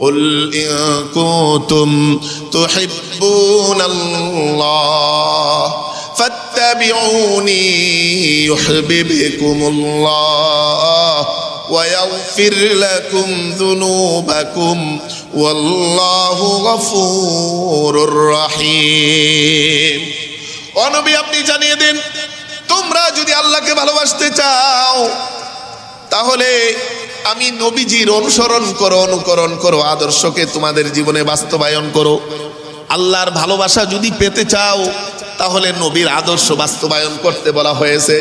কুল in কুনতুম তুহিব্বুনাল্লাহ ফাত্তাবিউনি ইউহিব্বুকুমুল্লাহ ওয়া ইয়াগফির লাকুম যুনুবাকুম ওয়াল্লাহু গফুরুর রহিম। ও নবী, আপনি জানিয়ে দিন, তোমরা যদি আল্লাহকে ভালোবাসতে চাও তাহলে আমি নবীজির অনুকরণ করো, আদর্শকে তোমাদের জীবনে বাস্তবায়ন করো। আল্লাহর ভালোবাসা যদি পেতে চাও তাহলে নবীর আদর্শ বাস্তবায়ন করতে বলা হয়েছে।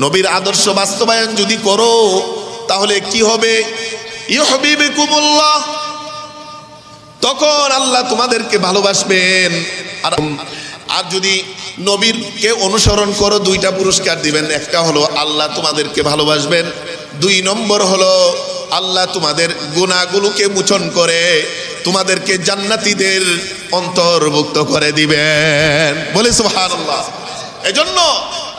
নবীর আদর্শ বাস্তবায়ন যদি করো তাহলে কি হবে? ইউহিব্বুকুমুল্লাহ, তখন আল্লাহ তোমাদেরকে ভালোবাসবেন। আর যদি নবীরকে অনুসরণ করো, দুইটা পুরস্কার দিবেন। একটা হলো আল্লাহ তোমাদেরকে ভালোবাসবেন, 2 নম্বর হলো আল্লাহ তোমাদের গুনাহগুলোকে মোচন করে তোমাদেরকে জান্নাতীদের অন্তর্ভুক্ত করে দিবেন। বলে সুবহানাল্লাহ। এজন্য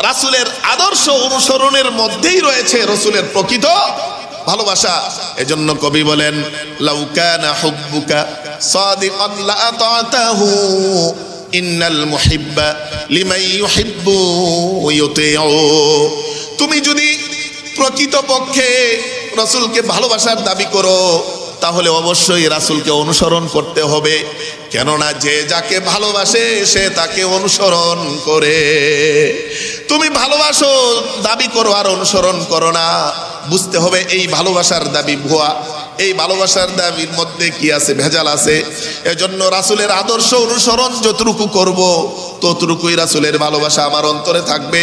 রাসূলের আদর্শ অনুসরণের মধ্যেই রয়েছে রাসূলের প্রকৃত ভালোবাসা। এজন্য কবি বলেন, লাউ কানা হুব্বুকা সাদিকান লা আতাতাহু ইন্নাল মুহিব্বা লিমান ইউহিব্বু ইউতিউ। তুমি যদি প্রকৃতপক্ষে রাসূলকে ভালোবাসার দাবি করো তাহলে অবশ্যই রাসূলকে অনুসরণ করতে হবে, কেননা যে যাকে ভালোবাসে সে তাকে অনুসরণ করে। তুমি ভালোবাসো, দাবি করো আর অনুসরণ করো না, বুঝতে হবে এই ভালোবাসার দাবি ভুয়া, এই ভালোবাসার দাবির মধ্যে কি আছে? ভেজাল আছে। এজন্য রাসূলের আদর্শ অনুসরণ যতটুকু করব ততটুকুই রাসূলের ভালোবাসা আমার অন্তরে থাকবে।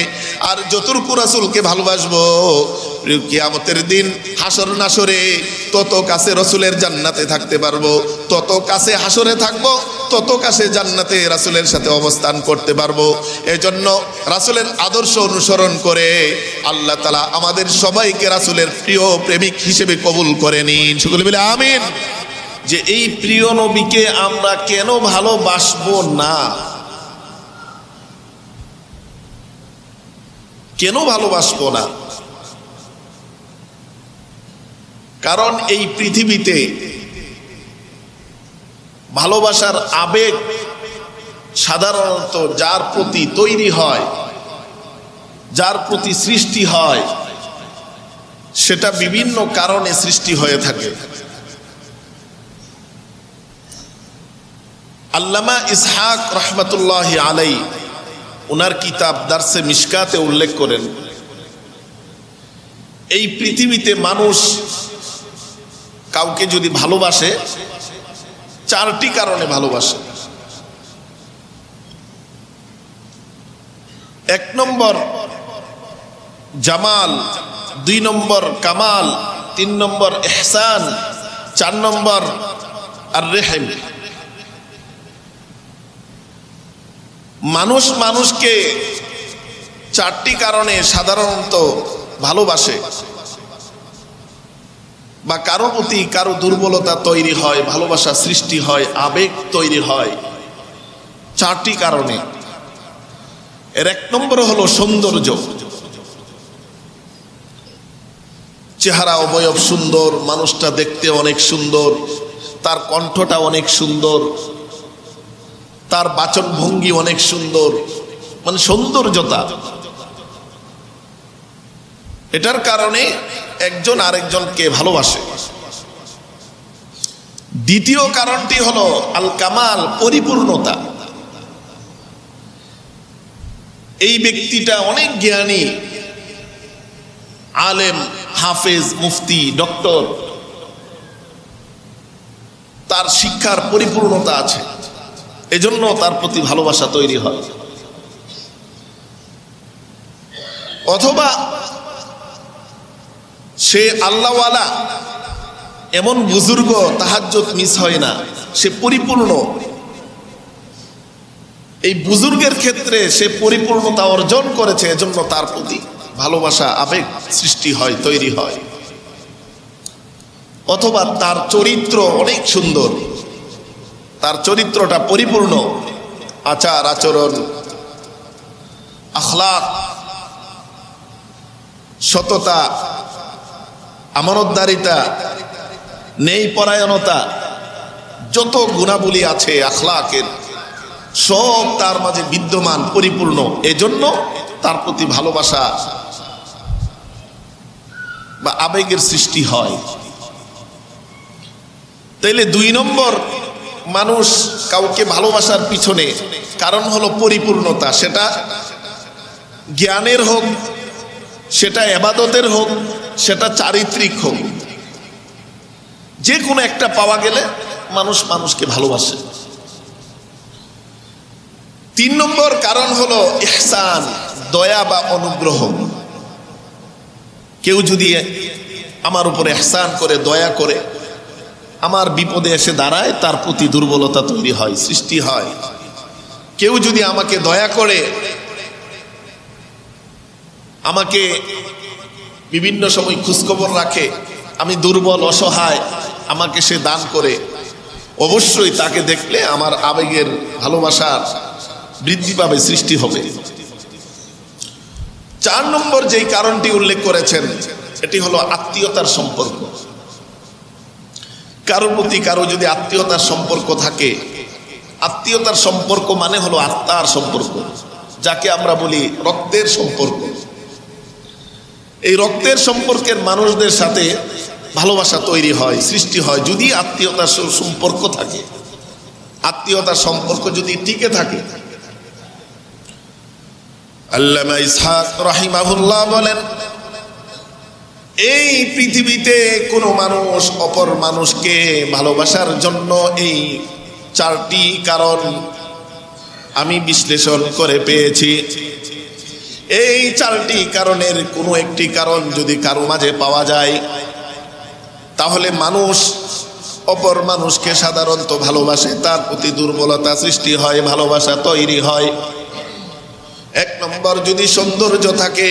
আর যতটুকু রাসূলকে ভালোবাসবো কিয়ামতের দিন হাসর নাসরে তত কাছে রাসূলের জান্নাতে থাকতে পারবো, তত কাছে হাসরে থাকবো, তত কাছে জান্নাতে রাসূলের সাথে অবস্থান করতে পারবো। এজন্য রাসূলের আদর্শ অনুসরণ করে আল্লাহ তাআলা আমাদের সবাইকে রাসূলের প্রিয় প্রেমিক হিসেবে কবুল করে নিন। সকলে বলে আমিন। যে এই প্রিয় নবীকে আমরা কেন ভালোবাসবো না? কেন ভালোবাসবো না? কারণ এই পৃথিবীতে ভালোবাসার আবেগ সাধারণত যার প্রতি তৈরি হয়, যার প্রতি সৃষ্টি হয়, সেটা বিভিন্ন কারণে সৃষ্টি হয়ে থাকে। আল্লামা ইসহাক রহমাতুল্লাহি আলাইহি ওনার কিতাব দারসে মিশকাতে উল্লেখ করেন, এই পৃথিবীতে মানুষ কাউকে যদি ভালোবাসে 4টি কারণে ভালোবাসে। 1 নম্বর জামাল, 2 নম্বর কামাল, 3 নম্বর ইহসান, 4 নম্বর আর রেহম। মানুষ মানুষকে 4টি কারণে সাধারণত ভালোবাসে, বা কারো প্রতি কারো দুর্বলতা তৈরি হয়, ভালোবাসা সৃষ্টি হয়, আবেগ তৈরি হয় 4টি কারণে। এর 1 নম্বর হলো সৌন্দর্য। চেহারা অবয়ব সুন্দর, মানুষটা দেখতে অনেক সুন্দর, তার কণ্ঠটা অনেক সুন্দর, তার বাচন ভঙ্গি অনেক সুন্দর, মানে সৌন্দর্যতা। এটার কারণে একজন আরেকজনকে ভালোবাসে। দ্বিতীয় কারণটি হলো আল কামাল, পরিপূর্ণতা। এই ব্যক্তিটা অনেক জ্ঞানী, আলেম, হাফেজ, মুফতি, ডক্টর, তার শিক্ষার পরিপূর্ণতা আছে, এজন্য তার প্রতি ভালোবাসা তৈরি হয়। অথবা সে আল্লাহওয়ালা, এমন বুজুর্গ তাহাজ্জুদ মিস হয় না, সে পরিপূর্ণ। এই বুজুর্গের ক্ষেত্রে সে পরিপূর্ণতা অর্জন করেছে, এজন্য তার প্রতি ভালোবাসা, আবেগ সৃষ্টি হয়, তৈরি হয়। অথবা তার চরিত্র অনেক সুন্দর, তার চরিত্রটা পরিপূর্ণ, আচার আচরণ, আখলাক, সততা, আমানতদারিতা, নেই পরায়ণতা, যত গুণাবলী আছে আখলাকের সব তার মাঝে বিদ্যমান, পরিপূর্ণ। এজন্য তার প্রতি ভালোবাসা বা আবেগের সৃষ্টি হয়। তাইলে 2 নম্বর মানুষ কাউকে ভালোবাসার পিছনে কারণ হলো পরিপূর্ণতা। সেটা জ্ঞানের হোক, সেটা ইবাদতের হোক, সেটা চারিত্রিক হোক, যে কোনো একটা পাওয়া গেলে মানুষ মানুষকে ভালোবাসে। 3 নম্বর কারণ হলো ইহসান, দয়া বা অনুগ্রহ। কেউ যদি আমার উপরে ইহসান করে, দয়া করে, আমার বিপদে এসে দাঁড়ায়, তার প্রতি দুর্বলতা তৈরি হয়, সৃষ্টি হয়। কেউ যদি আমাকে দয়া করে, আমাকে বিভিন্ন সময় খোঁজখবর রাখে, আমি দুর্বল অসহায়, আমাকে সে দান করে, অবশ্যই তাকে দেখলে আমার আবেগের ভালোবাসার বৃদ্ধি পাবে, সৃষ্টি হবে। 4 নম্বর যেই কারণটি উল্লেখ করেছেন এটি হলো আত্মীয়তার সম্পর্ক। কারোর প্রতি কারো যদি আত্মীয়তার সম্পর্ক থাকে, আত্মীয়তার সম্পর্ক মানে হলো আত্মার সম্পর্ক, যাকে আমরা বলি রক্তের সম্পর্ক। এই রক্তের সম্পর্কের মানুষদের সাথে ভালোবাসা তৈরি হয়, সৃষ্টি হয় যদি আত্মীয়তার সম্পর্ক থাকে, আত্মীয়তার সম্পর্ক যদি টিকে থাকে। আল্লামা ইসহাক রাহিমাহুল্লাহ বলেন, এই পৃথিবীতে কোনো মানুষ অপর মানুষকে ভালোবাসার জন্য এই 4টি কারণ আমি বিশ্লেষণ করে পেয়েছি। এই 4টি কারণের কোনো একটি কারণ যদি কারো মাঝে পাওয়া যায়, তাহলে মানুষ অপর মানুষকে সাধারণত ভালোবাসে, তার প্রতি দুর্বলতা সৃষ্টি হয়, ভালোবাসা তৈরি হয়। 1 নম্বর যদি সৌন্দর্য থাকে,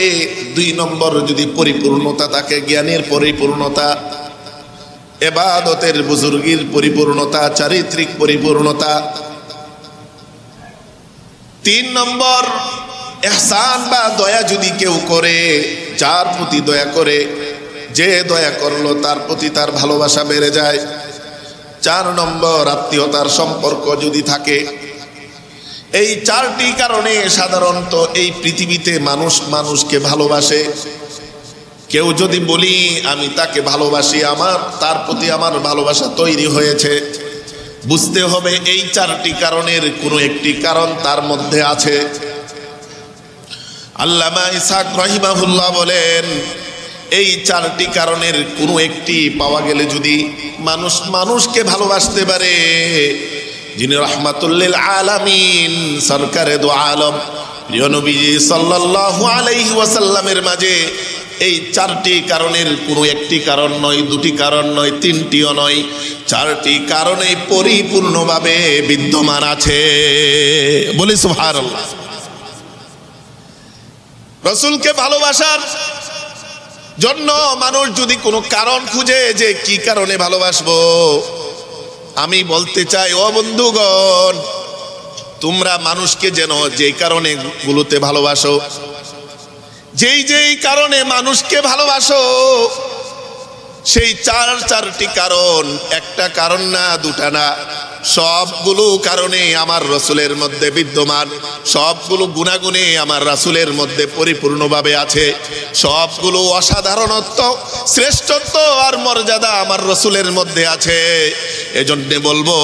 2 নম্বর যদি পরিপূর্ণতা থাকে, জ্ঞানের পরিপূর্ণতা, ইবাদতের বুজুর্গির পরিপূর্ণতা, চারিত্রিক পরিপূর্ণতা, 3 নম্বর ইহসান বা দয়া যদি কেউ করে, যার প্রতি দয়া করে, যে দয়া করলো তার প্রতি তার ভালোবাসা বেড়ে যায়। 4 নম্বর আত্মীয়তার সম্পর্ক যদি থাকে। এই 4টি কারণে সাধারণত এই পৃথিবীতে মানুষ মানুষকে ভালোবাসে। কেউ যদি বলি আমি তাকে ভালোবাসি, তার প্রতি আমার ভালোবাসা তৈরি হয়েছে, বুঝতে হবে এই 4টি কারণের কোনো একটি কারণ তার মধ্যে আছে। আল্লামা ইসহাক রাহিমাহুল্লাহ বলেন, এই 4টি কারণের কোনো একটি পাওয়া গেলে যদি মানুষ মানুষকে ভালোবাসতে পারে, যিনি রাহমাতুল আলামিন সরকারে দো আলম প্রিয় নবীজি সাল্লাল্লাহু আলাইহি ওয়াসাল্লামের মাঝে এই 4টি কারণের কোনো একটি কারণ নয়, 2টি কারণ নয়, 3টিও নয়, 4টি কারণে পরিপূর্ণভাবে বিদ্যমান আছে। বলি সুবহানাল্লাহ। রাসূলকে ভালোবাসার জন্য মানুষ যদি কোনো কারণ খুঁজে যে কি কারণে ভালোবাসবো, আমি বলতে চাই ও বন্ধুগণ, তোমরা মানুষকে যেন যেই কারণে গুলোতে ভালোবাসো, যেই কারণে মানুষকে ভালোবাসো, সেই 4টি কারণ, একটা কারণ না, 2টা না, সবগুলো কারণে আমার রাসূলের মধ্যে বিদ্যমান, সবগুলো গুণাগুণে আমার রাসূলের মধ্যে পরিপূর্ণভাবে আছে, সবগুলো অসাধারণত্ব, শ্রেষ্ঠত্ব আর মর্যাদা আমার রাসূলের মধ্যে আছে। এজন্য বলবো,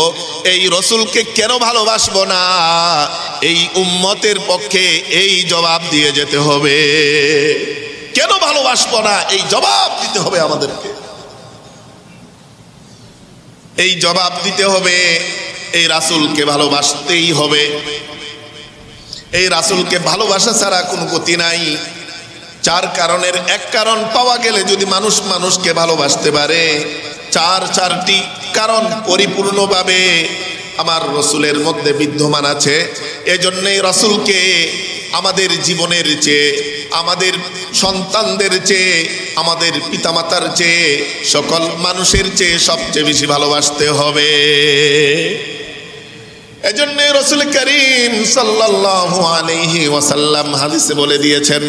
এই রাসূলকে কেন ভালোবাসবো না, এই উম্মতের পক্ষে এই জবাব দিয়ে যেতে হবে। কেন ভালোবাসবো না, এই জবাব দিতে হবে আমাদেরকে, এই জবাব দিতে হবে। এই রাসূলকে ভালোবাসতেই হবে, এই রাসূলকে ভালোবাসা ছাড়া কোনো গতি নাই। 4 কারণের 1 কারণ পাওয়া গেলে যদি মানুষ মানুষকে ভালোবাসতে পারে, 4টি কারণ পরিপূর্ণভাবে আমার রাসূলের মধ্যে বিদ্যমান আছে। এজন্যই রাসূলকে আমাদের জীবনের চেয়ে, আমাদের সন্তানদের চেয়ে, আমাদের পিতামাতার চেয়ে, সকল মানুষের চেয়ে সবচেয়ে বেশি ভালোবাসতে হবে। এজন্য রাসূল করিম সাল্লাল্লাহু আলাইহি ওয়াসাল্লাম হাদিসে বলে দিয়েছেন,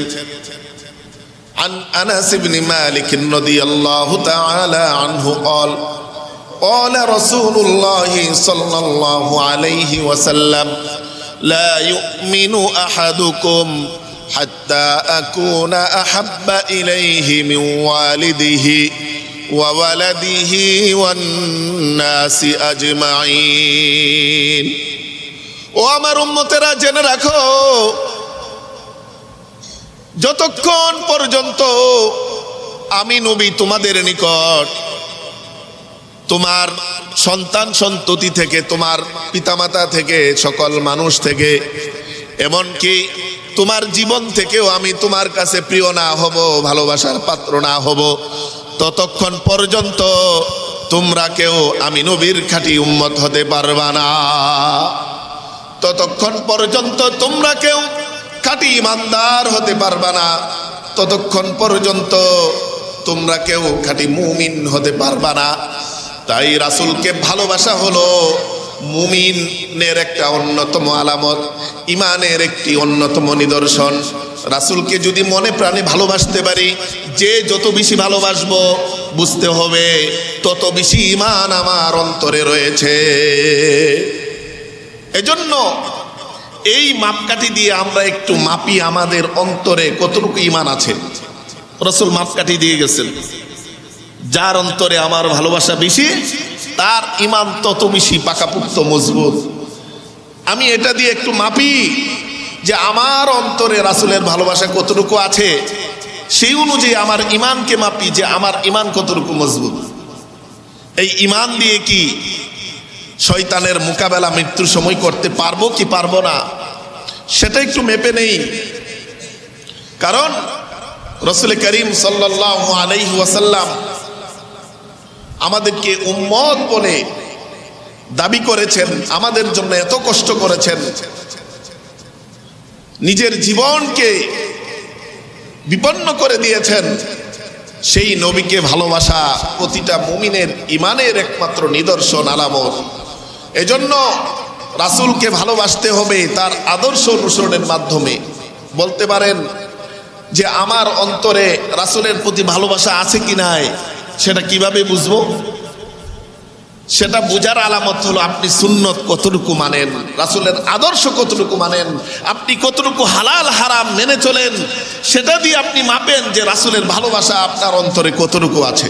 আন আনাস ইবনে মালিক রাদিয়াল্লাহু তাআলা আনহু قال قال رسول الله صلى الله عليه وسلم لا يؤمن أحدكم حتى أكون أحب إليه من والده وولده والناس أجمعين ও আমার উম্মতেরা জেনে রাখো যতক্ষণ পর্যন্ত আমি নবী তোমাদের নিকট তোমার সন্তান সন্ততি থেকে তোমার পিতামাতা থেকে সকল মানুষ থেকে এমনকি তোমার জীবন থেকেও আমি তোমার কাছে প্রিয় না হব ভালোবাসার পাত্র না হব ততক্ষণ পর্যন্ত তোমরা কেউ আমি নবীর খাঁটি উম্মত হতে পারবা না ততক্ষণ পর্যন্ত তোমরা কেউ খাঁটি ইমানদার হতে পারবা না ততক্ষণ পর্যন্ত তোমরা কেউ খাঁটি মুমিন হতে পারবা না তাই রাসূলকে ভালোবাসা হলো মুমিনের একটা অন্যতম আলামত ইমানের একটি অন্যতম নিদর্শন রাসূলকে যদি মনে প্রাণে ভালোবাসতে পারি যে যত বেশি ভালোবাসবো বুঝতে হবে তত বেশি ঈমান আমার অন্তরে রয়েছে এজন্য এই মাপকাঠি দিয়ে আমরা একটু মাপি আমাদের অন্তরে কতটুকু ঈমান আছে রাসূল মাপকাঠি দিয়ে গেছেন যার অন্তরে আমার ভালোবাসা বেশি তার ঈমান তত বেশি পাকাপোক্ত মজবুত আমি এটা দিয়ে একটু মাপি যে আমার অন্তরে রাসূলের ভালোবাসা কতটুকু আছে সেই অনুযায়ী আমার ঈমানকে মাপি যে আমার ঈমান কতটুকু মজবুত এই ঈমান দিয়ে কি শয়তানের মোকাবেলা মৃত্যুর সময় করতে পারবো কি পারবো না সেটা একটু মেপে নেই কারণ রাসূল করিম সাল্লাল্লাহু আলাইহি ওয়াসাল্লাম আমাদেরকে উম্মত বলে দাবি করেছেন আমাদের জন্য এত কষ্ট করেছেন নিজের জীবনকে বিপন্ন করে দিয়েছেন সেই নবীকে ভালোবাসা প্রতিটা মুমিনের ঈমানের একমাত্র নিদর্শন আলামত এজন্য রাসূলকে ভালোবাসতে হবে তার আদর্শ অনুসরণের মাধ্যমে বলতে পারেন যে আমার অন্তরে রাসূলের প্রতি ভালোবাসা আছে কি নাই সেটা কিভাবে বুঝবো সেটা বোঝার আলামত হলো আপনি সুন্নত কতটুকু মানেন রাসূলের আদর্শ কতটুকু মানেন আপনি কতটুকু হালাল হারাম মেনে চলেন সেটা দিয়ে আপনি মাপেন যে রাসূলের ভালোবাসা আপনার অন্তরে কতটুকু আছে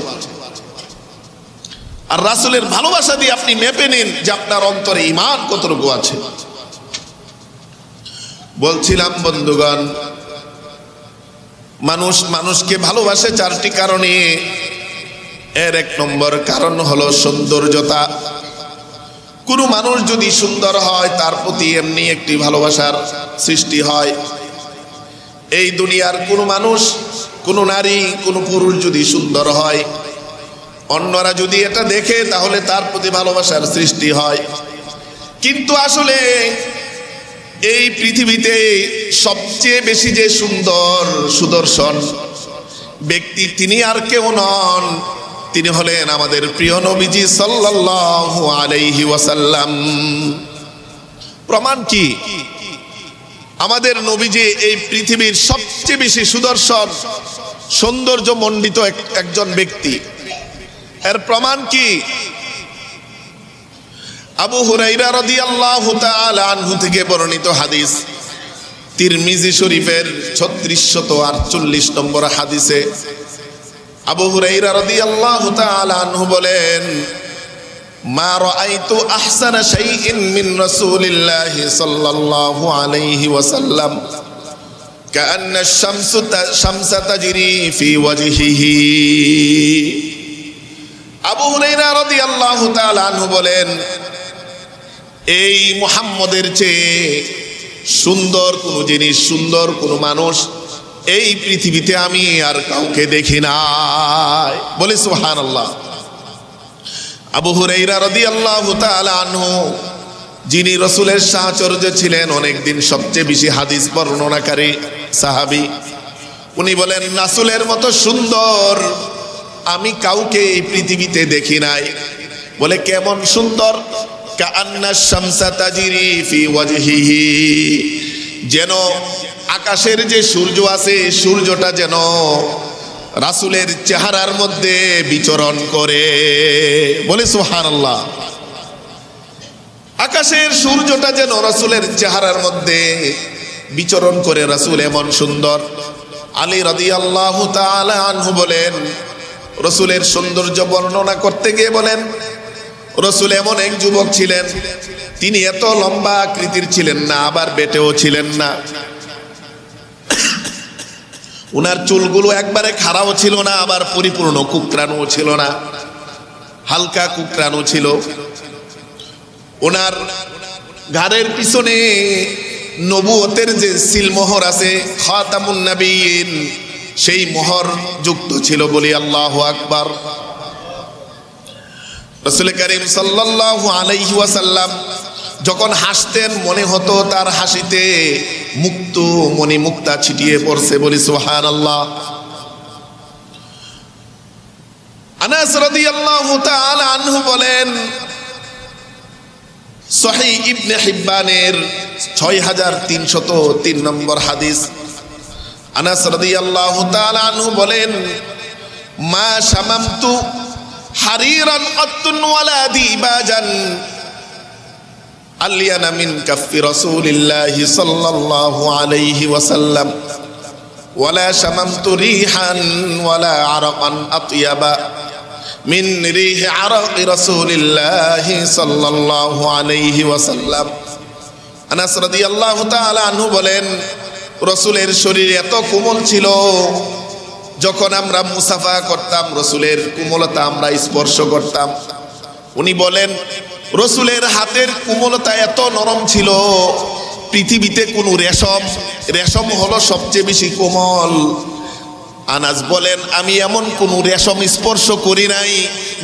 আর রাসূলের ভালোবাসা দিয়ে আপনি মেপে নিন যে আপনার অন্তরে ঈমান কতটুকু আছে বলছিলাম বন্ধুগণ মানুষ মানুষকে ভালোবাসে চারটি কারণে এর এক নম্বর কারণ হলো সৌন্দর্যতা কোন মানুষ যদি সুন্দর হয় তার প্রতি এমনি একটি ভালোবাসার সৃষ্টি হয় এই দুনিয়ার কোন মানুষ কোন নারী কোন পুরুষ যদি সুন্দর হয় অন্যরা যদি এটা দেখে তাহলে তার প্রতি ভালোবাসার সৃষ্টি হয় কিন্তু আসলে এই পৃথিবীতে সবচেয়ে বেশি যে সুন্দর সুদর্শন ব্যক্তি তিনি আর কেউ নন তিনি হলেন আমাদের প্রিয় নবীজি সাল্লাল্লাহু আলাইহি ওয়াসাল্লাম প্রমাণ কি আমাদের নবীজি এই পৃথিবীর সবচেয়ে বেশি সুদর্শন সৌন্দর্য মণ্ডিত একজন ব্যক্তি এর প্রমাণ কি আবু হুরায়রা রাদিয়াল্লাহু তাআলা আনহু থেকে বর্ণিত হাদিস তিরমিজি শরীফের 3648 নম্বর হাদিসে আবু হুরায়রা রাদিয়াল্লাহু তাআলা আনহু বলেন মা রাআইতু আহসানা শাইইন মিন রাসূলিল্লাহি সাল্লাল্লাহু আলাইহি ওয়াসাল্লাম কাআন্না আশ-শামসা তাজরি ফি ওয়াজহিহি আবু হুরায়রা রাদিয়াল্লাহু তাআলা আনহু বলেন এই মুহাম্মদের চেয়ে সুন্দর কোন জিনিস সুন্দর কোন মানুষ এই পৃথিবীতে আমি আর কাউকে দেখি নাই বলে সুবহানাল্লাহ আবু হুরায়রা রাদিয়াল্লাহু তাআলা আনহু যিনি রাসূলের সাহচর্যে ছিলেন অনেক দিন সবচেয়ে বেশি হাদিস বর্ণনাকারী সাহাবী উনি বলেন রাসূলের মতো সুন্দর আমি কাউকে এই পৃথিবীতে দেখি নাই বলে কেমন সুন্দর কাআন্না আশ-শামসা তাজরি ফি ওয়াজহিহি যেন আকাশের যে সূর্য আছে সূর্যটা যেন রাসূলের চেহারার মধ্যে বিচরণ করে। বলে সুবহানাল্লাহ। আকাশের সূর্যটা যেন রাসূলের চেহারার মধ্যে বিচরণ করে। রাসূল এমন সুন্দর। আলী রাদিয়াল্লাহু তাআলা আনহু বলেন, রাসূলের সৌন্দর্য বর্ণনা করতে গিয়ে বলেন, রাসূল এমন এক যুবক ছিলেন, তিনি এত লম্বা আকৃতির ছিলেন না, আবার বেটেও ছিলেন না। উনার চুলগুলো একবারে খাড়াও ছিল না, আবার পরিপূর্ণ কুকরানো ছিল না, হালকা কুকরানো ছিল। ওনার ঘাড়ের পিছনে নবুয়তের যে সিলমোহর আছে, খাতামুন নবিয়্যিন, সেই মোহর যুক্ত ছিল। বলি আল্লাহু আকবার। রাসূল করিম সাল্লাল্লাহু আলাইহি ওয়াসাল্লাম যখন হাসতেন মনে হতো তার হাসিতে মুক্ত মণি মুক্তা ছিটিয়ে পড়ছে। বলি সুবহানাল্লাহ। আনাস রাদিয়াল্লাহু তাআলা আনহু বলেন, সহিহ ইবনে হিব্বানের 6303 নম্বর হাদিস, আনাস রাদিয়াল্লাহু তাআলা আনহু বলেন, মা শামামতু হারিরান আতুন ওয়ালা দিবাজান আলিয়ানা মিন কাফি রাসূলিল্লাহি সাল্লাল্লাহু আলাইহি ওয়াসাল্লাম ওয়ালা শামামতু রিহান ওয়ালা আরাকান আতয়াবা মিন রিহি আরাকি রাসূলিল্লাহি সাল্লাল্লাহু আলাইহি ওয়াসাল্লাম। আনাস রাদিয়াল্লাহু তাআলা আনহু বলেন, রাসূলের শরীর এত কোমল ছিল, যখন আমরা মুসাফা করতাম রাসূলের কোমলতা আমরা স্পর্শ করতাম। উনি বলেন, রাসূলের হাতের কোমলতা এত নরম ছিল, পৃথিবীতে কোনো রেশম হলো সবচেয়ে বেশি কোমল। আনাস বলেন, আমি এমন কোনো রেশম স্পর্শ করি নাই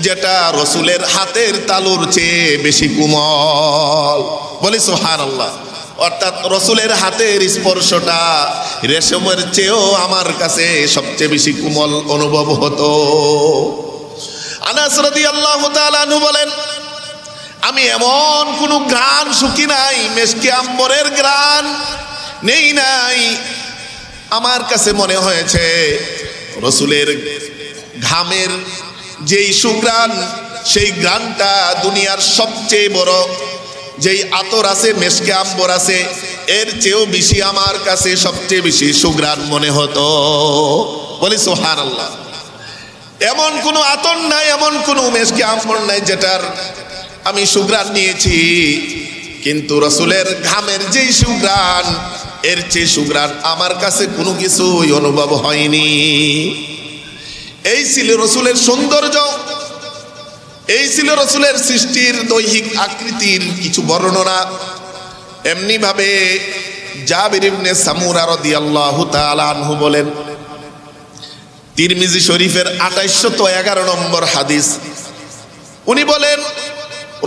যেটা রাসূলের হাতের তালুর চেয়ে বেশি কোমল। বলি সুবহানাল্লাহ। অর্থাৎ রাসূলের হাতের স্পর্শটা রেশমের চেয়েও আমার কাছে সবচেয়ে বেশি কোমল অনুভব হতো। আনাস রাদিয়াল্লাহু তাআলা আনহু বলেন, আমি এমন কোনো ঘ্রাণ শুকি নাই, মেশকে আম্বরের ঘ্রাণ নেই নাই। আমার কাছে মনে হয়েছে রাসূলের ঘামের যেই সুঘ্রাণ, সেই ঘ্রাণটা দুনিয়ার সবচেয়ে বড় যেই আতর আছে, মেশকে আম্বর আছে, এর চেয়েও বেশি আমার কাছে সবচেয়ে বেশি সুঘ্রাণ মনে হতো। বলি সুবহানাল্লাহ। এমন কোনো আতর নাই, এমন কোনো মেশকে আম্বর নাই যেটার আমি সুঘ্রাণ নিয়েছি, কিন্তু রাসূলের ঘামের যেই সুঘ্রাণ, এর চেয়ে সুঘ্রাণ আমার কাছে কোনো কিছুই অনুভব হয়নি। এই ছিল রাসূলের সৌন্দর্য, এই ছিল রাসূলের সৃষ্টির দৈহিক আকৃতির কিছু বর্ণনা। এমনি ভাবে জাবির ইবনে সামুরা রাদিয়াল্লাহু তাআলা আনহু বলেন, তিরমিজি শরীফের 2811 নম্বর হাদিস, উনি বলেন,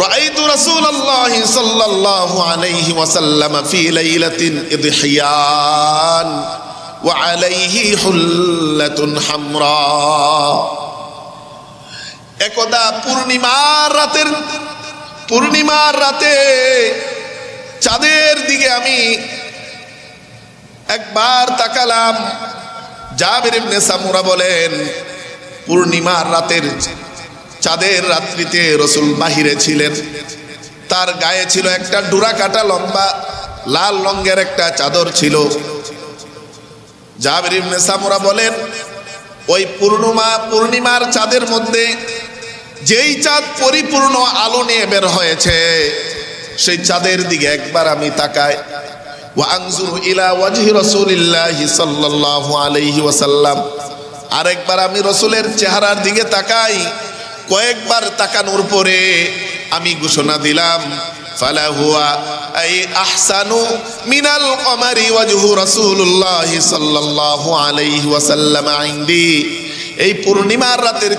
রাআইতু রাসূলুল্লাহি সাল্লাল্লাহু আলাইহি ওয়াসাল্লাম ফি লাইলাতিন ইদহিয়ান ওয়া আলাইহি হুল্লাতুন হামরা। একদা পূর্ণিমার রাতে চাঁদের দিকে আমি একবার তাকালাম। জাবির ইবনে সামুরা বলেন, পূর্ণিমার রাতের চাঁদের রাত্রিতে রাসূল বাহিরে ছিলেন, তার গায়ে ছিল একটা ডুরা কাটা লম্বা লাল রঙের একটা চাদর ছিল। জাবির ইবনে সামুরা বলেন, ওই পূর্ণিমার চাঁদের মধ্যে যেই চাঁদ পরিপূর্ণ আলো নিয়ে বের হয়েছে, সেই চাঁদের দিকে একবার আমি তাকাই। ওয়া আনজুরু ইলা ওয়াজহি রাসূলিল্লাহি সাল্লাল্লাহু আলাইহি ওয়াসাল্লাম, আরেকবার আমি রাসূলের চেহারার দিকে তাকাই। কয়েকবার তাকানোর পরে আমি ঘোষণা দিলাম, ফালা হুয়া আই আহসানু মিনাল কমারি ওয়াজহু রাসূলুল্লাহি সাল্লাল্লাহু আলাইহি ওয়াসাল্লাম ইনদি। এই পূর্ণিমার রাতের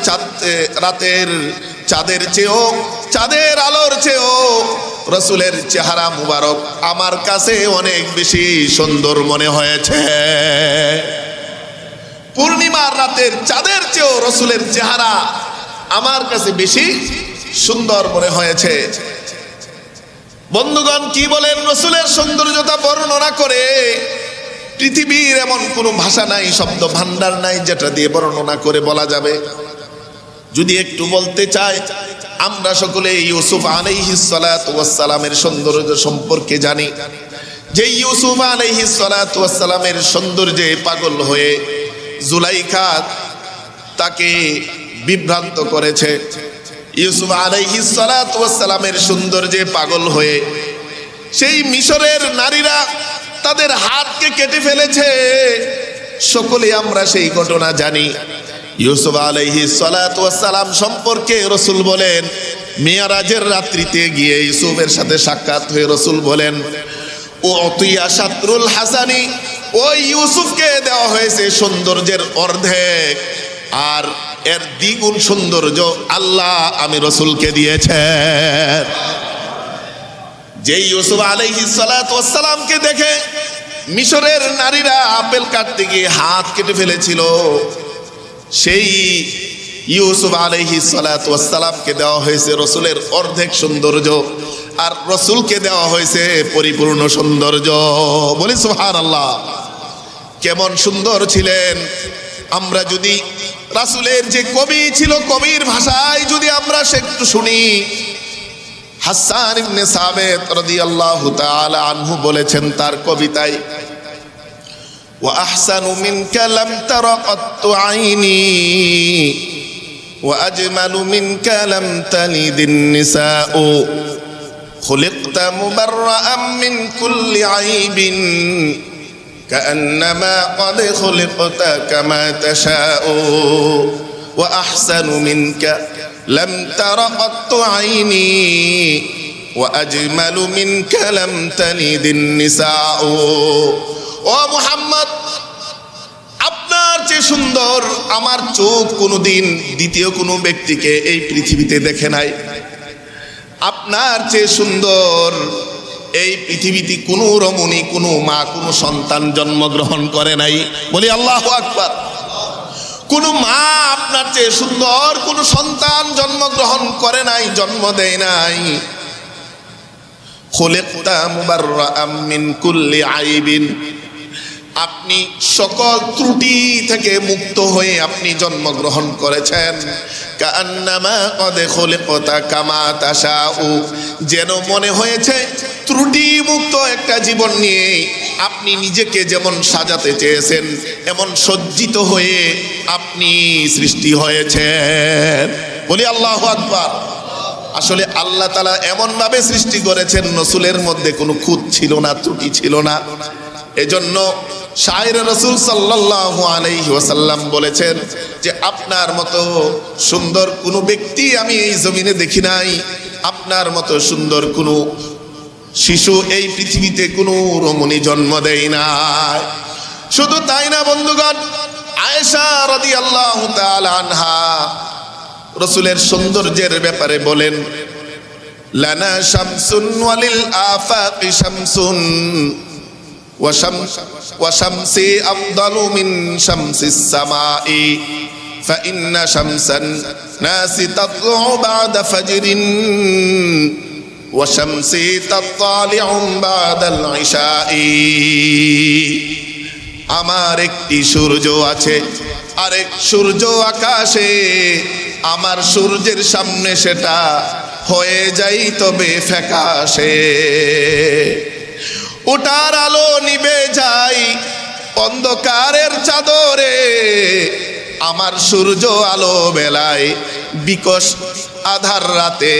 চাঁদের চেয়েও, চাঁদের আলোর চেয়েও রাসূলের চেহারা মুবারক আমার কাছে অনেক বেশি সুন্দর মনে হয়েছে। পূর্ণিমার রাতের চাঁদের চেয়েও রাসূলের চেহারা আমার কাছে বেশি সুন্দর মনে হয়েছে। বন্ধুগণ, কি বলেন রাসূলের সৌন্দর্যতা বর্ণনা করে পৃথিবীর এমন কোনো ভাষা নাই, শব্দ ভান্ডার নাই যেটা দিয়ে বর্ণনা করে বলা যাবে। যদি একটু বলতে চাই, আমরা সকলে ইউসুফ আলাইহিস সালাতু ওয়াস সালামের সৌন্দর্য সম্পর্কে জানি। যে ইউসুফ আলাইহিস সালাতু ওয়াস সালামের সৌন্দর্যে পাগল হয়ে জুলাইখা তাকে বিভ্রান্ত করেছে। ইউসুফ আলাইহিস সালাতু ওয়াস সালামের সৌন্দর্যে পাগল হয়ে সেই মিশরের নারীরা তাদের হাতকে কেটে ফেলেছে। সকলে আমরা সেই ঘটনা জানি। ইউসুফ আলাইহিস সালাতু ওয়াস সালাম সম্পর্কে রাসূল বলেন, মিরাজের রাত্রিতে গিয়ে ইউসুফের সাথে সাক্ষাৎ হয়ে রাসূল বলেন, ও অতিয়া শাতরুল হাসানি, ওই ইউসুফকে দেওয়া হয়েছে সৌন্দর্যের অর্ধেক, আর এর দ্বিগুণ সৌন্দর্য আল্লাহ আমি রাসূলকে দিয়েছেন। যে ইউসুফ আলাইহিস সালাতু ওয়াস সালামকে দেখে মিশরের নারীরা আপেল কাটতে গিয়ে হাত কেটে ফেলেছিল, সেই ইউসুফ আলাইহিস সালাতু ওয়াস সালামকে দেওয়া হয়েছে রাসূলের অর্ধেক সৌন্দর্য, আর রাসূলকে দেওয়া হয়েছে পরিপূর্ণ সৌন্দর্য। বলি সুবহানাল্লাহ। কেমন সুন্দর ছিলেন! আমরা যদি রাসূলের যে কবি ছিল, কবির ভাষায় যদি আমরা সে একটু শুনি, হাসান ইবনে সাবিত রাদিয়াল্লাহু তাআলা আনহু বলেছেন তার কবিতায়, ওয়া আহসানু মিনকা লাম তারা কাত্তু আইনি ওয়া আজমালু মিনকা লাম তালিদিন নিসাউ খুলিকতা মুবাররাআম মিন কুল্লি আইবিন কাআন্নামা ক্বাদ খুলিকতা কামা তাশাউ ওয়া আহসানু মিনকা লাম তারা কাত্তু আইনি ওয়া আজমালু মিনকা লাম তালিদিন নিসাউ। ও মুহাম্মদ, আপনার যে সুন্দর আমার চোখ কোনোদিন দ্বিতীয় কোনো ব্যক্তিকে এই পৃথিবীতে দেখে নাই। আপনার যে সুন্দর এই পৃথিবীতে কোনো রমণী, কোনো মা, কোনো সন্তান জন্মগ্রহণ করে নাই। বলি আল্লাহু আকবার। কোনো মা আপনার চেয়ে সুন্দর কোনো সন্তান জন্মগ্রহণ করে নাই, জন্ম দেয় নাই। খুলিকতা মুবাররাআম মিন কুল্লি আইবিন, আপনি সকল ত্রুটি থেকে মুক্ত হয়ে আপনি জন্মগ্রহণ করেছেন। কাআন্নামা ক্বাদ খুলিকতা কামা তাশাউ, যেন মনে হয়েছে ত্রুটি মুক্ত একটা জীবন নিয়ে আপনি নিজেকে যেমন সাজাতে চেয়েছেন, এমন সজ্জিত হয়ে আপনি সৃষ্টি হয়েছেন। বলি আল্লাহু আকবার। আসলে আল্লাহ তাআলা এমন ভাবে সৃষ্টি করেছেন, রাসূলের মধ্যে কোনো খুঁত ছিল না, ত্রুটি ছিল না। এজন্য শায়ের রাসূল সাল্লাল্লাহু আলাইহি ওয়াসাল্লাম বলেছেন যে আপনার মতো সুন্দর কোনো ব্যক্তি আমি এই জমিনে দেখি নাই, আপনার মতো সুন্দর কোনো শিশু এই পৃথিবীতে কোনো রমণী জন্ম দেয় না। শুধু তাই না বন্ধুগণ, আয়েশা রাদিয়াল্লাহু তাআলা আনহা রাসূলের সৌন্দর্যের ব্যাপারে বলেন, লানা শামসুন ওয়ালিল আফাকি শামসুন ওয়া শামসি আফদালু মিন শামসিস সামাই ফাইন্না শামসান নাসি তাতলু বা'দা ফাজরিন ওয়া শামসি তাতালিউ বা'দাল ইশাই। আমার একটি সূর্য আছে, আরেক সূর্য আকাশে, আমার সূর্যের সামনে সেটা হয়ে যাই তবে ফ্যাকাশে। ওটার আলো নিভে যায় অন্ধকারের চাদরে, আমার সূর্য আলো বেলায় বিকশ আধার রাতে।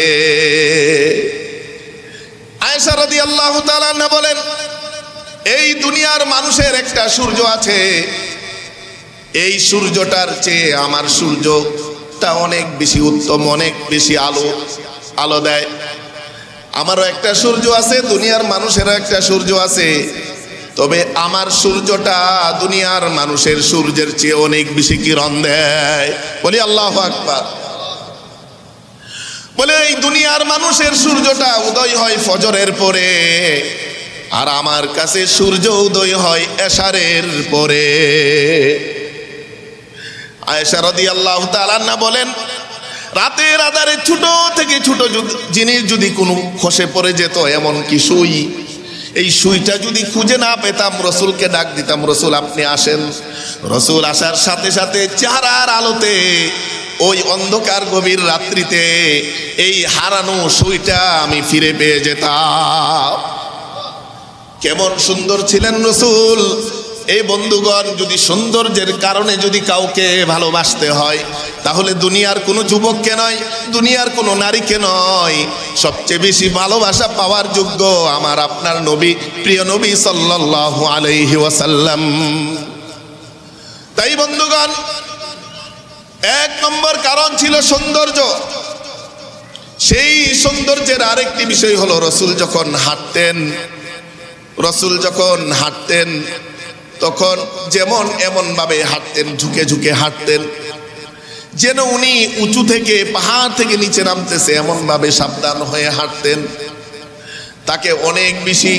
আয়েশা রাদিয়াল্লাহু তাআলা আনহা বলেন, এই দুনিয়ার মানুষের একটা সূর্য আছে, এই সূর্যটার চেয়ে আমার সূর্যটা অনেক বেশি উত্তম, অনেক বেশি আলো দেয়। আমারও একটা সূর্য আছে, দুনিয়ার মানুষেরও একটা সূর্য আছে, তবে আমার সূর্যটা দুনিয়ার মানুষের সূর্যের চেয়ে অনেক বেশি কিরণ দেয়। বলি আল্লাহু আকবার। বলে এই দুনিয়ার মানুষের সূর্যটা উদয় হয় ফজরের পরে, আর আমার কাছে সূর্য উদয় হয় এশারের পরে। আয়েশা রাদিয়াল্লাহু তাআলা আনহা বলেন, রাতের আধারে ছোট থেকে ছোট জিনিস যদি কোনো খসে পড়ে যেত, এমন কি সুই, এই সুইটা যদি খুঁজে না পেতাম, রসুলকে ডাক দিতাম, রসুল আপনি আসেন। রসুল আসার সাথে সাথে চেহারার আলোতে ওই অন্ধকার গভীর রাত্রিতে এই হারানো সুইটা আমি ফিরে পেয়ে যেতাম। কেমন সুন্দর ছিলেন রসুল। এই বন্ধুগণ, যদি সৌন্দর্যের কারণে যদি কাউকে ভালোবাসতে হয়, তাহলে দুনিয়ার কোনো যুবককে নয়, দুনিয়ার কোনো নারীকে নয়, সবচেয়ে বেশি ভালোবাসা পাওয়ার যোগ্য আমার আপনার নবী, প্রিয় নবী সাল্লাল্লাহু আলাইহি ওয়াসাল্লাম। তাই বন্ধুগণ, এক নম্বর কারণ ছিল সৌন্দর্য। সেই সৌন্দর্যের আরেকটি বিষয় হলো রসুল যখন হাঁটতেন তখন যেমন এমন ভাবে হাঁটতেন, ঝুঁকে ঝুঁকে হাঁটতেন, যেন উনি উঁচু থেকে পাহাড় থেকে নিচে নামতেছে এমন ভাবে সাবধান হয়ে হাঁটতেন। তাকে অনেক বেশি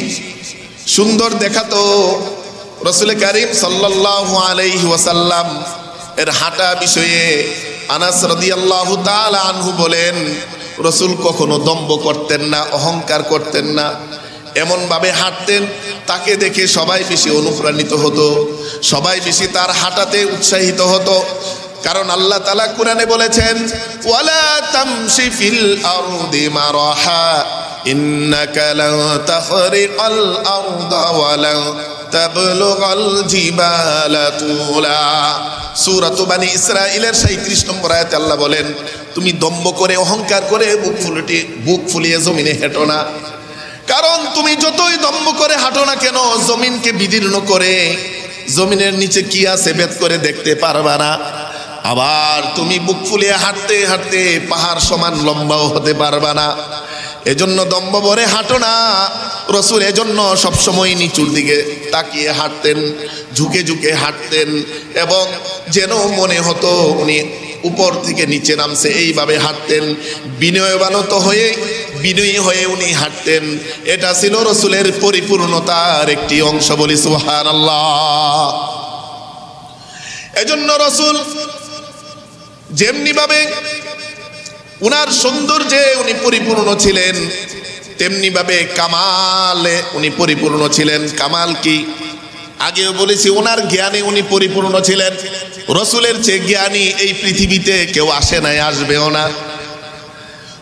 সুন্দর দেখাতো। রসুল করিম সাল্লাল্লাহু আলাইহি ওয়াসাল্লাম এর হাঁটা বিষয়ে আনাস রাদিয়াল্লাহু তাআলা আনহু বলেন, রসুল কখনো দম্ভ করতেন না, অহংকার করতেন না, এমন ভাবে হাঁটতেন তাকে দেখে সবাই বেশি অনুপ্রাণিত হতো, সবাই বেশি তার হাঁটাতে উৎসাহিত হতো। কারণ আল্লাহ তাআলা কোরআনে বলেছেন, ওয়ালা তামশি ফিল আরদি মারাহা ইন্নাকা লান তাখরিকাল আরদা ওয়ালা তাবলুগাল জিবালা তুলা। সূরা বনী ইসরাঈলের ৩৭ নম্বর আয়াতে আল্লাহ বলেন, তুমি দম্ভ করে অহংকার করে বুক ফুলিয়ে জমিনে হেঁটো না। কারণ তুমি যতই দম্ভ করে হাঁটো না কেন, জমিনকে বিদীর্ণ করে জমিনের নিচে কি আছে ভেদ করে দেখতে পারবা না। আবার তুমি বুক ফুলিয়ে হাঁটতে হাঁটতে পাহাড় সমান লম্বাও হতে পারবা না। এজন্য দম্ভ ভরে হাঁটো না। রসুল এজন্য সবসময় নিচুর দিকে তাকিয়ে হাঁটতেন, ঝুঁকে ঝুঁকে হাঁটতেন, এবং যেন মনে হতো উনি উপর থেকে নিচে নামছে, এইভাবে হাঁটতেন। বিনয়ী হয়ে উনি হাঁটতেন। এটা ছিল রসুলের পরিপূর্ণতার একটি অংশ, বলি সুবহানাল্লাহ। এজন্য রসুল যেমনি ভাবে উনার সৌন্দর্যে উনি পরিপূর্ণ ছিলেন, তেমনি ভাবে কামালে উনি পরিপূর্ণ ছিলেন। কামাল কি? আগেও বলেছি, ওনার জ্ঞানে উনি পরিপূর্ণ ছিলেন। রসুলের চেয়ে জ্ঞানী এই পৃথিবীতে কেউ আসে নাই, আসবেও না।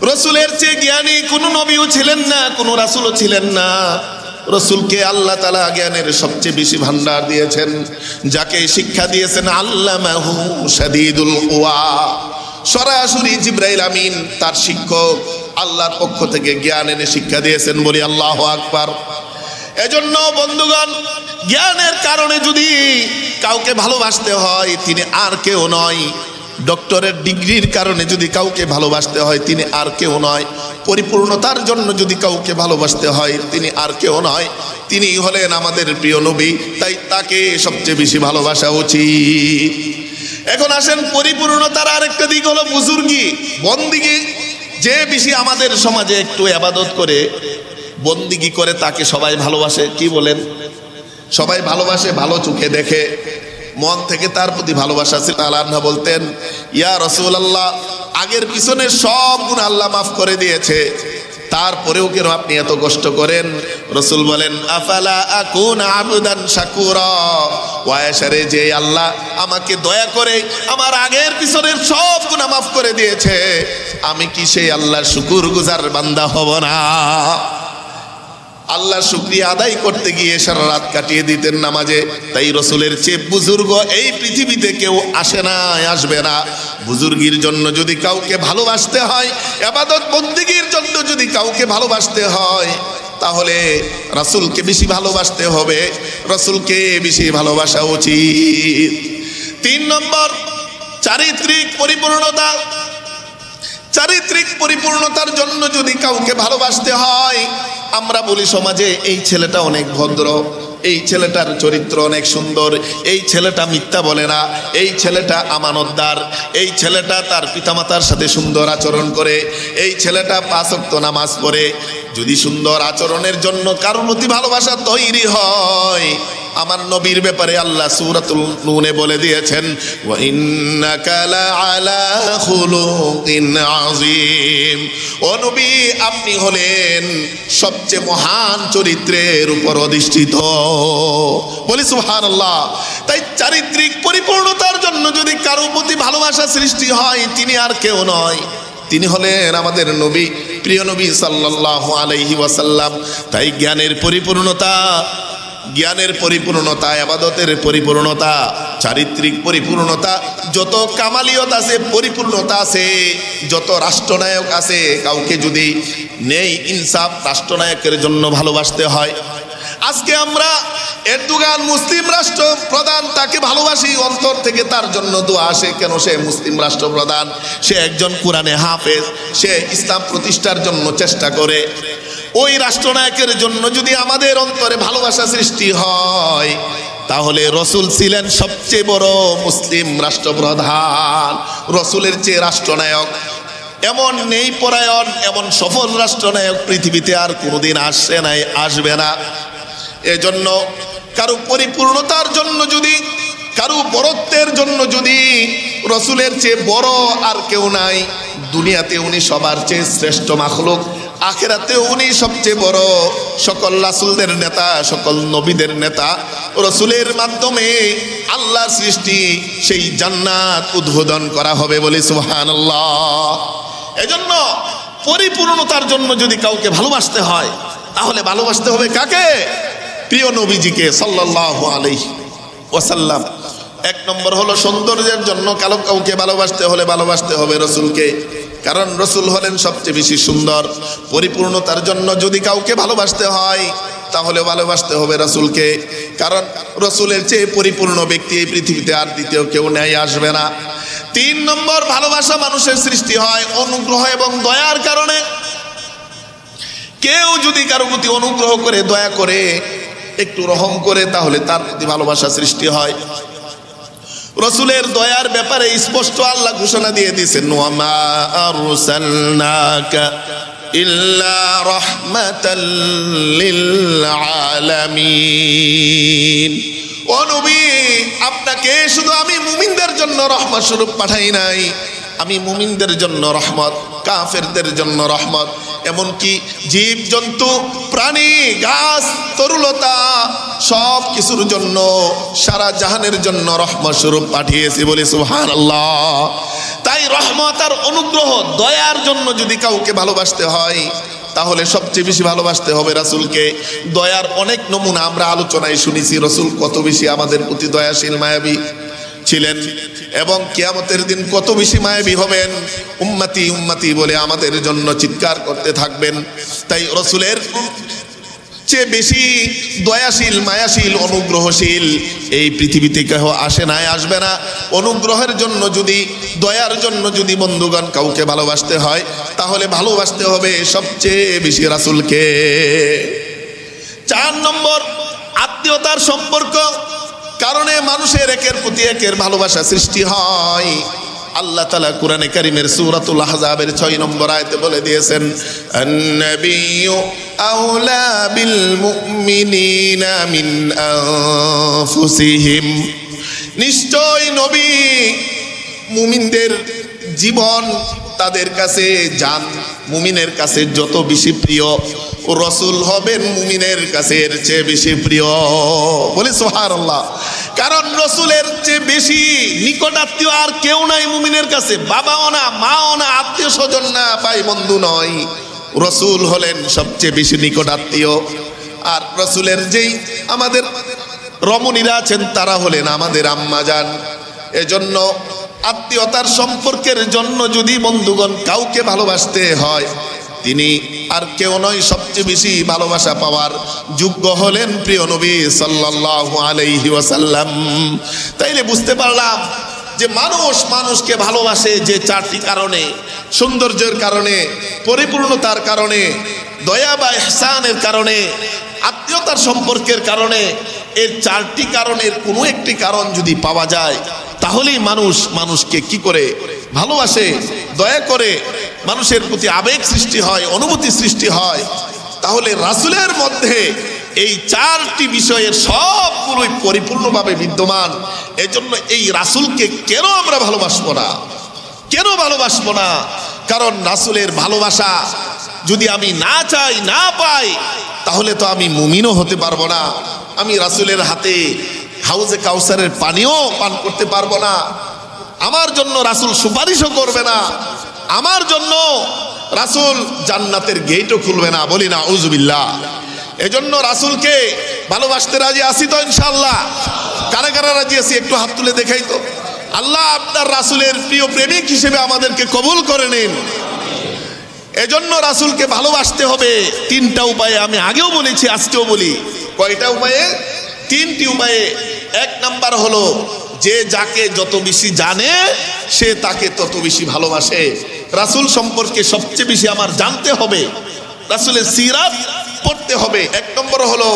রসুলের চেয়ে জ্ঞানী কোনো নবীও ছিলেন না, কোনো রাসূলও ছিলেন না। রসুলকে আল্লাহ তাআলা জ্ঞানের সবচেয়ে বেশি ভান্ডার দিয়েছেন। যাকে শিক্ষা দিয়েছেন আল্লামাহু শাদীদুল কুওয়া, সরাসরি জিবরাইল আমিন তার শিক্ষক, আল্লাহর পক্ষ থেকে জ্ঞান এনে শিক্ষা দিয়েছেন, বলি আল্লাহু আকবার। এজন্য বন্ধুগণ, জ্ঞানের কারণে যদি কাউকে ভালোবাসতে হয়, তিনি আর কেউ নয়। ডক্টরের ডিগ্রির কারণে যদি কাউকে ভালোবাসতে হয়, তিনি আর কেউ নয়। পরিপূর্ণতার জন্য যদি কাউকে ভালোবাসতে হয়, তিনি আর কেউ নয়, তিনি হলেন আমাদের প্রিয় নবী। তাই তাকে সবচেয়ে বেশি ভালোবাসা উচিত। এখন আসেন, পরিপূর্ণতার আরেকটা দিক হলো বুজুর্গি, বন্দিগি। যে বেশি আমাদের সমাজে একটু ইবাদত করে, বন্দিগি করে, তাকে সবাই ভালোবাসে। কি বলেন? সবাই ভালোবাসে, ভালো চোখে দেখে, মন থেকে তার প্রতি ভালোবাসা ছিল। আল্লাহ বলতেন, ইয়া রাসূলুল্লাহ, আগের পিছনের সব গুনাহ আল্লাহ মাফ করে দিয়েছে, তারপরেও কেন আপনি এত কষ্ট করেন? রসুল বলেন, আফালা আকুন আবদান শাকুরা, ওয়াশারে, যে আল্লাহ আমাকে দয়া করে আমার আগের পিছনের সব গুনাহ মাফ করে দিয়েছে, আমি কি সেই আল্লাহর শুকরগুজার বান্দা হব না? আল্লাহর শুকরিয়া আদায় করতে গিয়ে সারা রাত কাটিয়ে দিতেন নামাজে। তাই রসুলের চেয়ে বুজুর্গ এই পৃথিবীতে কেউ আসে না, আসবে না। বুজুর্গির জন্য যদি কাউকে ভালোবাসতে হয়, ইবাদত বন্দেগীর জন্য যদি কাউকে ভালোবাসতে হয়, তাহলে রাসূলকে বেশি ভালোবাসতে হবে, রাসূলকে বেশি ভালোবাসা উচিত। ৩ নম্বর, চারিত্রিক পরিপূর্ণতা। চারিত্রিক পরিপূর্ণতার জন্য যদি কাউকে ভালোবাসতে হয়, আমরা বলি সমাজে, এই ছেলেটা অনেক ভদ্র, এই ছেলেটার চরিত্র অনেক সুন্দর, এই ছেলেটা মিথ্যা বলে না, এই ছেলেটা আমানতদার, এই ছেলেটা তার পিতামাতার সাথে সুন্দর আচরণ করে, এই ছেলেটা ৫ ওয়াক্ত নামাজ পড়ে। যদি সুন্দর আচরণের জন্য কারোর প্রতি ভালোবাসা তৈরি হয়, আমার নবীর ব্যাপারে আল্লাহ সূরাতুল নূনে বলে দিয়েছেন, ওয়া ইন্নাকা লাআলা খুলুকিন আযীম। ও নবী, আপনি হলেন সবচেয়ে মহান চরিত্রের উপর অধিষ্ঠিত। বলি সুবহানাল্লাহ। তাই চারিত্রিক পরিপূর্ণতার জন্য যদি কারো প্রতি ভালোবাসা সৃষ্টি হয়, তিনি আর কেউ নয়, তিনি হলেন আমাদের নবী, প্রিয় নবী সাল্লাল্লাহু আলাইহি ওয়াসাল্লাম। তাই জ্ঞানের পরিপূর্ণতা, ইবাদতের পরিপূর্ণতা, চারিত্রিক পরিপূর্ণতা, যত কামালিয়ত আছে, পরিপূর্ণতা আছে, যত রাষ্ট্রনায়ক আছে, কাউকে যদি নেই ইনসাফ, রাষ্ট্রনায়কের জন্য ভালোবাসতে হয়। আজকে আমরা এরদোগান মুসলিম রাষ্ট্র প্রধান, তাকে ভালোবাসি অন্তর থেকে, তার জন্য দোয়া আসে। কেন? সে মুসলিম রাষ্ট্র প্রধান, সে একজন কোরআনে হাফেজ, সে ইসলাম প্রতিষ্ঠার জন্য চেষ্টা করে। ওই রাষ্ট্রনায়কের জন্য যদি আমাদের অন্তরে ভালোবাসা সৃষ্টি হয়, তাহলে রসুল ছিলেন সবচেয়ে বড় মুসলিম রাষ্ট্রপ্রধান। রসুলের চেয়ে রাষ্ট্রনায়ক এমন নেই, পরায়ণ এমন সফল রাষ্ট্রনায়ক পৃথিবীতে আর কোনোদিন আসছে নাই, আসবে না। এজন্য কারো পরিপূর্ণতার জন্য যদি, কারো বড়ত্বের জন্য যদি রসুলের চেয়ে বড় আর কেউ নাই, দুনিয়াতে উনি সবার চেয়ে শ্রেষ্ঠ মাখলুক, আখিরাতে উনি সবচেয়ে বড়। সকল রাসূলদের নেতা, সকল নবীদের নেতা, রসুলের মাধ্যমে আল্লাহর সৃষ্টি সেই জান্নাত উদ্বোধন করা হবে। বলি সুবহানাল্লাহ। এজন্য পরিপূর্ণতার জন্য যদি কাউকে ভালোবাসতে হয়, তাহলে ভালোবাসতে হবে কাকে? প্রিয় নবীজিকে সাল্লাল্লাহু আলাইহি ওয়াসাল্লাম। এক নম্বর হলো সৌন্দর্যের জন্য কাউকে ভালোবাসতে হলে ভালোবাসতে হবে রসুলকে, কারণ রসুল হলেন সবচেয়ে বেশি সুন্দর। পরিপূর্ণতার জন্য যদি কাউকে ভালোবাসতে হয়, তাহলে ভালোবাসতে হবে রসুলকে, কারণ রসুলের চেয়ে পরিপূর্ণ ব্যক্তি এই পৃথিবীতে আর দ্বিতীয় কেউ নেই, আসবে না। 3 নম্বর, ভালোবাসা মানুষের সৃষ্টি হয় অনুগ্রহ এবং দয়ার কারণে। কেউ যদি কারো প্রতি অনুগ্রহ করে, দয়া করে, একটু রহম করে, তাহলে তার প্রতি ভালোবাসা সৃষ্টি হয়। রসুলের দয়ার ব্যাপারে স্পষ্ট আল্লাহ ঘোষণা দিয়ে দিয়েছেন, ওয়া মা আরসালনাকা ইল্লা রাহমাতাল লিল আলামিন। ও নবী, আপনাকে শুধু আমি মুমিনদের জন্য রহমত স্বরূপ পাঠাই নাই, আমি মুমিনদের জন্য রহমত, কাফেরদের জন্য রহমত, এমনকি জীব জন্তু, প্রাণী, গাছ, তরুলতা, সব কিছুর জন্য, সারা জাহানের জন্য রহমত স্বরূপ পাঠিয়েছি। বলি সুবহানাল্লাহ। তাই রহমত আর অনুগ্রহ, দয়ার জন্য যদি কাউকে ভালোবাসতে হয়, তাহলে সবচেয়ে বেশি ভালোবাসতে হবে রাসূলকে। দয়ার অনেক নমুনা আমরা আলোচনায় শুনেছি। রসুল কত বেশি আমাদের প্রতি দয়াশীল, মায়াবী ছিলেন, এবং কিয়ামতের দিন কত বেশি মায়াবী হবেন, উম্মতি উম্মতি বলে আমাদের জন্য চিৎকার করতে থাকবেন। তাই রসুলের চেয়ে বেশি দয়াশীল, মায়াশীল, অনুগ্রহশীল এই পৃথিবীতে কেউ আসে নাই, আসবে না। অনুগ্রহের জন্য যদি, দয়ার জন্য যদি বন্ধুগণ কাউকে ভালোবাসতে হয়, তাহলে ভালোবাসতে হবে সবচেয়ে বেশি রাসূলকে। 4 নম্বর, আত্মীয়তার সম্পর্ক কারণে মানুষের একের প্রতি একের ভালোবাসা সৃষ্টি হয়। আল্লাহ তাআলা কোরআনে কারীমের সূরাতুল আহজাবের 6 নম্বর আয়াতে বলে দিয়েছেন, আন-নাবিয়্যু আওলা বিল মুমিনিনা মিন আনফুসিহিম। নিশ্চয় নবী মুমিনদের জীবন তাদের কাছে জান, মুমিনের কাছে যত বেশি প্রিয়, রসুল হবেন মুমিনের কাছে এর চেয়ে বেশি প্রিয়। বলি সুবহানাল্লাহ। কারণ রসুলের চেয়ে বেশি নিকট আত্মীয় আর কেউ নাই মুমিনের কাছে। বাবাও না, মাও না, আত্মীয় স্বজন না, ভাই বন্ধু নয়, রসুল হলেন সবচেয়ে বেশি নিকট আত্মীয়। আর রসুলের যেই আমাদের রমণীরা আছেন, তারা হলেন আমাদের আম্মা জান। এজন্য আত্মীয়তার সম্পর্কের জন্য যদি বন্ধুগণ কাউকে ভালোবাসতে হয়, তিনি আর কেউ নয়, সবচেয়ে বেশি ভালোবাসা পাওয়ার যোগ্য হলেন প্রিয় নবী সাল্লাল্লাহু আলাইহি ওয়াসাল্লাম। তাইলে বুঝতে পারলাম যে মানুষ মানুষকে ভালোবাসে যে 4টি কারণে, সৌন্দর্যের কারণে, পরিপূর্ণতার কারণে, দয়া বা ইহসানের কারণে, আত্মীয়তার সম্পর্কের কারণে। এর 4টি কারণের কোনো একটি কারণ যদি পাওয়া যায়, তাহলেই মানুষ মানুষকে কি করে ভালোবাসে, দয়া করে, মানুষের প্রতি আবেগ সৃষ্টি হয়, অনুভূতি সৃষ্টি হয়। তাহলে রাসূলের মধ্যে এই চারটি বিষয়ের সবগুলোই পরিপূর্ণভাবে বিদ্যমান। এজন্য এই রাসূলকে কেন আমরা ভালোবাসবো না? কেন ভালোবাসবো না? কারণ রাসূলের ভালোবাসা যদি আমি না চাই, না পাই, তাহলে তো আমি মুমিনও হতে পারবো না। আমি রাসূলের হাতে হাউজে কাউসারের পানিও পান করতে পারবো না। আমার জন্য রাসূল সুপারিশও করবে না, আমার জন্য রাসূল জান্নাতের গেটও খুলবে না। বলি না আউযুবিল্লাহ। এজন্য রাসূলকে ভালোবাসতে রাজি আছি তো ইনশাআল্লাহ? কারা কারা রাজি আছি একটু হাত তুলে দেখাই তো। আল্লাহ আপনার রাসূলের প্রিয় প্রেমিক হিসেবে আমাদেরকে কবুল করে নিন। এজন্য রাসূলকে ভালোবাসতে হবে তিনটা উপায়ে। আমি আগেও বলেছি, আজকেও বলি। কয়টা উপায়ে? তিনটি উপায়ে। এক নাম্বার হলো, যে যাকে যত বেশি জানে সে তাকে তত বেশি ভালোবাসে। রাসূল সম্পর্কে সবচেয়ে বেশি আমার জানতে হবে, রাসূলের সিরাত পড়তে হবে। এক নম্বর হলো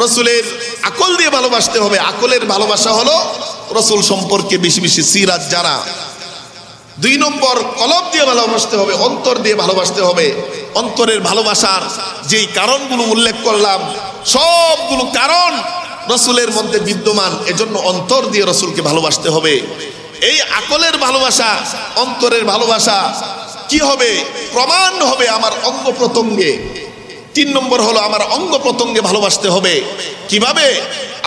রাসূলের আকল দিয়ে ভালোবাসতে হবে। আকলের ভালোবাসা হলো রাসূল সম্পর্কে বেশি বেশি সিরাত জানা। দুই নম্বর, কলব দিয়ে ভালোবাসতে হবে, অন্তর দিয়ে ভালোবাসতে হবে। অন্তরের ভালোবাসার যেই কারণগুলো উল্লেখ করলাম, সবগুলো কারণ রাসূলের মধ্যে বিদ্যমান। এজন্য অন্তর দিয়ে রাসূলকে ভালোবাসতে হবে। এই আকলের ভালোবাসা, অন্তরের ভালোবাসা কি হবে? প্রমাণ হবে আমার অঙ্গ প্রত্যঙ্গে। তিন নম্বর হলো আমার অঙ্গ প্রত্যঙ্গে ভালোবাসতে হবে। কিভাবে?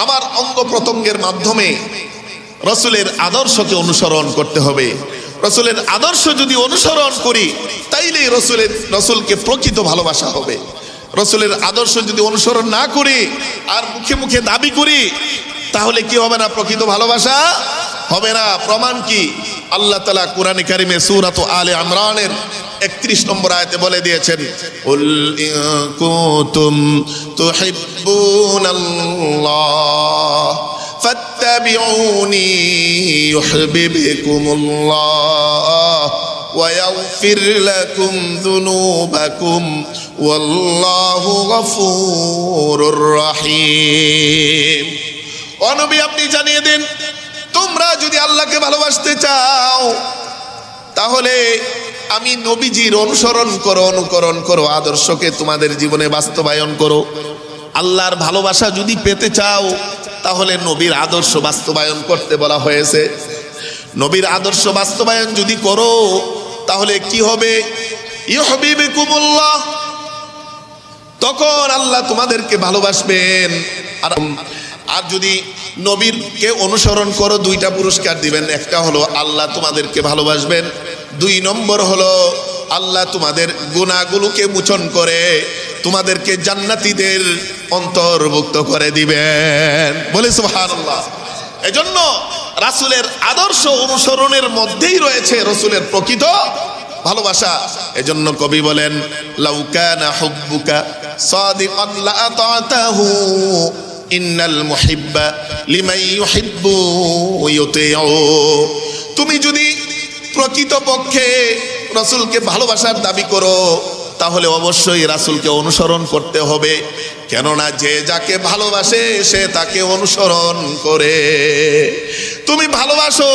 আমার অঙ্গ প্রত্যঙ্গের মাধ্যমে রাসূলের আদর্শকে অনুসরণ করতে হবে। রাসূলের আদর্শ যদি অনুসরণ করি, তাইলেই রাসূলকে প্রকৃত ভালোবাসা হবে। রাসূলের আদর্শ যদি অনুসরণ না করি আর মুখে মুখে দাবি করি, তাহলে কি হবে না? প্রকৃত ভালোবাসা হবে না। প্রমাণ কি? আল্লাহ তাআলা কোরআনে কারিমে সূরাত আলে ইমরানের 31 নম্বর আয়াতে বলে দিয়েছেন, কুল ইন কুনতুম তুহিব্বুনাল্লাহ ফাত্তাবিউনি ইউহিব্বুকুমুল্লাহ ওয়া ইয়াগফির লাকুম যুনুবাকুম ওয়াল্লাহু গফুরুর রহিম। ও নবী, আপনি জানিয়ে দিন, তোমরা যদি আল্লাহকে ভালোবাসতে চাও তাহলে আমি নবীজির অনুকরণ করো, আদর্শকে তোমাদের জীবনে বাস্তবায়ন করো। আল্লাহর ভালোবাসা যদি পেতে চাও তাহলে নবীর আদর্শ বাস্তবায়ন করতে বলা হয়েছে। নবীর আদর্শ বাস্তবায়ন যদি করো তাহলে কি হবে? ইউহিব্বুকুমুল্লাহ, তখন আল্লাহ তোমাদেরকে ভালোবাসবেন। আর যদি নবীরকে অনুসরণ করো, দুইটা পুরস্কার দিবেন। একটা হলো আল্লাহ তোমাদেরকে ভালোবাসবেন, দুই নম্বর হলো আল্লাহ তোমাদের গুনাহগুলোকে মোচন করে তোমাদেরকে জান্নাতীদের অন্তর্ভুক্ত করে দিবেন। বলে সুবহানাল্লাহ। এজন্য রাসূলের আদর্শ অনুসরণের মধ্যেই রয়েছে রাসূলের প্রকৃত ভালোবাসা। এজন্য কবি বলেন, লাউ কানা হুব্বুকা সাদিকান লা আতাতাহু ইন্নাল মুহিব্বা লিমান ইউহিব্বু ইউতিউ। তুমি যদি প্রকৃতপক্ষে রাসূলকে ভালোবাসার দাবি করো তাহলে অবশ্যই রাসূলকে অনুসরণ করতে হবে। কেননা যে যাকে ভালোবাসে সে তাকে অনুসরণ করে। তুমি ভালোবাসো,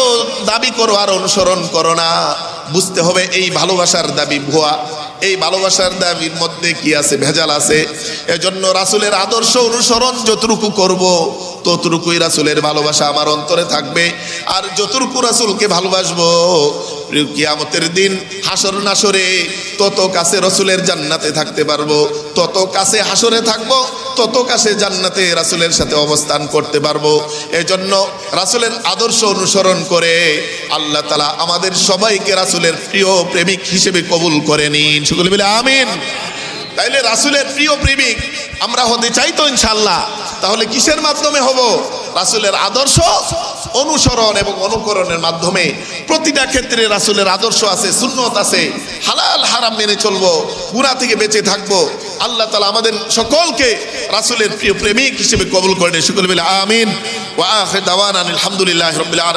দাবি করো আর অনুসরণ করো না, বুঝতে হবে এই ভালোবাসার দাবি ভুয়া। এই ভালোবাসার দাবির মধ্যে কি আছে? ভেজাল আছে। এজন্য রাসূলের আদর্শ অনুসরণ যতটুকু করব ততটুকুই রাসূলের ভালোবাসা আমার অন্তরে থাকবে। আর যতটুকু রাসূলকে ভালোবাসবো, কিয়ামতের দিন হাসর নাসরে তত কাছে রাসূলের জান্নাতে থাকতে পারবো, তত কাছে হাসরে থাকবো, তত কাছে জান্নাতে রাসূলের সাথে অবস্থান করতে পারবো। এজন্য রাসূলের আদর্শ অনুসরণ করে আল্লাহ তাআলা আমাদের সবাইকে রাসূলের প্রিয় প্রেমিক হিসেবে কবুল করে নিন। সকলে বলে আমিন। তাইলে রাসূলের প্রিয় প্রেমিক আমরা হতে চাই তো ইনশাআল্লাহ। তাহলে কিসের মাধ্যমে হব? রাসূলের আদর্শ অনুসরণ এবং অনুকরণের মাধ্যমে। প্রতিটা ক্ষেত্রে রাসূলের আদর্শ আছে, সুন্নত আছে, হালাল হারাম মেনে চলবো, গুনাহ থেকে বেঁচে থাকবো। আল্লাহ তাআলা আমাদের সকলকে রাসূলের প্রিয় প্রেমিক হিসেবে কবুল করে। সকলে বলে আমিন। ওয়া আখির দাওয়ানা আলহামদুলিল্লাহি রাব্বিল আলামিন।